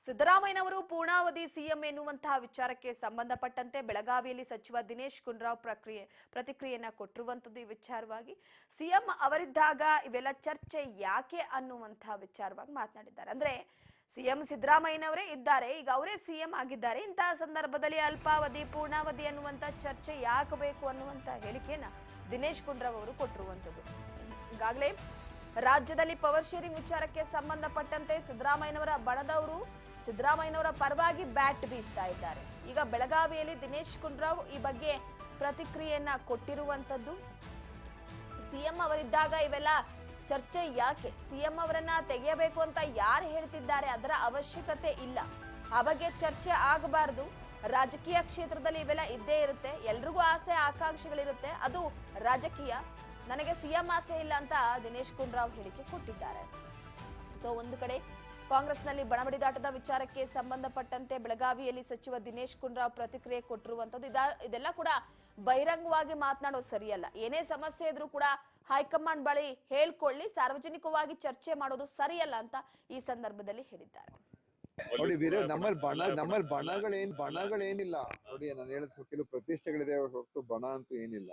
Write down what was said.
ಸಿದ್ದರಾಮಯ್ಯನವರು ಪೂರ್ಣಾವಧಿ ಸಿಎಂ ಎನ್ನುವಂತಹ ವಿಚಾರಕ್ಕೆ ಸಂಬಂಧಪಟ್ಟಂತೆ ಬೆಳಗಾವಿಯಲ್ಲಿ ಸಚಿವ ದಿನೇಶ್ ಗುಂಡೂರಾವ್ ಪ್ರತಿಕ್ರಿಯೆಯನ್ನ ಕೊಟ್ಟಿರುವಂತದ್ದು ಈ ವಿಚಾರವಾಗಿ ಸಿಎಂ ಅವರಿದ್ದಾಗ ಇವೆಲ್ಲ ಚರ್ಚೆ ಯಾಕೆ ಅನ್ನುವಂತಹ ವಿಚಾರವಾಗಿ ಮಾತನಾಡಿದ್ದಾರೆ. ಅಂದ್ರೆ ಸಿಎಂ ಸಿದ್ದರಾಮಯ್ಯನವರೇ ಇದ್ದಾರೆ, ಈಗ ಅವರೇ ಸಿಎಂ ಆಗಿದ್ದಾರೆ, ಇಂತಹ ಸಂದರ್ಭದಲ್ಲಿ ಅಲ್ಪಾವಧಿ ಪೂರ್ಣಾವಧಿ ಅನ್ನುವಂತ ಚರ್ಚೆ ಯಾಕೆ ಬೇಕು ಅನ್ನುವಂತ ಹೇಳಿಕೆಯನ್ನ ದಿನೇಶ್ ಗುಂಡೂರಾವ್ ಅವರು ಕೊಟ್ಟಿರುವಂತದ್ದು. ಈಗಾಗಲೇ ರಾಜ್ಯದಲ್ಲಿ ಪವರ್ ಶೇರಿಂಗ್ ವಿಚಾರಕ್ಕೆ ಸಂಬಂಧಪಟ್ಟಂತೆ ಸಿದ್ದರಾಮಯ್ಯನವರ ಬಣದವರು ಸಿದ್ದರಾಮಯ್ಯನವರ ಪರವಾಗಿ ಬ್ಯಾಟ್ ಬೀಸ್ತಾ ಇದ್ದಾರೆ. ಈಗ ಬೆಳಗಾವಿಯಲ್ಲಿ ದಿನೇಶ್ ಗುಂಡೂರಾವ್ ಈ ಬಗ್ಗೆ ಪ್ರತಿಕ್ರಿಯೆಯನ್ನ ಕೊಟ್ಟಿರುವಂತದ್ದು. ಸಿಎಂ ಅವರಿದ್ದಾಗ ಇವೆಲ್ಲ ಚರ್ಚೆ ಯಾಕೆ, ಸಿಎಂ ಅವರನ್ನ ತೆಗೆಯಬೇಕು ಅಂತ ಯಾರು ಹೇಳ್ತಿದ್ದಾರೆ, ಅದರ ಅವಶ್ಯಕತೆ ಇಲ್ಲ, ಆ ಬಗ್ಗೆ ಚರ್ಚೆ ಆಗಬಾರದು. ರಾಜಕೀಯ ಕ್ಷೇತ್ರದಲ್ಲಿ ಇವೆಲ್ಲ ಇದ್ದೇ ಇರುತ್ತೆ, ಎಲ್ರಿಗೂ ಆಸೆ ಆಕಾಂಕ್ಷೆಗಳಿರುತ್ತೆ, ಅದು ರಾಜಕೀಯ. ನನಗೆ ಸಿಎಂ ಆಸೆ ಇಲ್ಲ ಅಂತ ದಿನೇಶ್ ಗುಂಡೂರಾವ್ ಹೇಳಿಕೆ ಕೊಟ್ಟಿದ್ದಾರೆ. ಸೊ ಒಂದು ಕಡೆ ಕಾಂಗ್ರೆಸ್ನಲ್ಲಿ ಬಣಬಡಿದಾಟದ ವಿಚಾರಕ್ಕೆ ಸಂಬಂಧಪಟ್ಟಂತೆ ಬೆಳಗಾವಿಯಲ್ಲಿ ಸಚಿವ ದಿನೇಶ್ ಗುಂಡೂರಾವ್ ಪ್ರತಿಕ್ರಿಯೆ ಕೊಟ್ಟಿರುವಂತದ್ದು. ಇದೆಲ್ಲ ಕೂಡ ಬಹಿರಂಗವಾಗಿ ಮಾತನಾಡೋದು ಸರಿಯಲ್ಲ. ಏನೇ ಸಮಸ್ಯೆ ಇದ್ರೂ ಕೂಡ ಹೈಕಮಾಂಡ್ ಬಳಿ ಹೇಳ್ಕೊಳ್ಳಿ, ಸಾರ್ವಜನಿಕವಾಗಿ ಚರ್ಚೆ ಮಾಡೋದು ಸರಿಯಲ್ಲ ಅಂತ ಈ ಸಂದರ್ಭದಲ್ಲಿ ಹೇಳಿದ್ದಾರೆ. ನೋಡಿ ನಮ್ಮಲ್ಲಿ ಬಣಗಳೇನಿಲ್ಲ ನೋಡಿ. ನಾನು ಹೇಳಿದ ಕೆಲವು ಪ್ರತಿಷ್ಠೆಗಳಿದೆ ಹೊರತು ಬಣ ಅಂತೂ ಏನಿಲ್ಲ.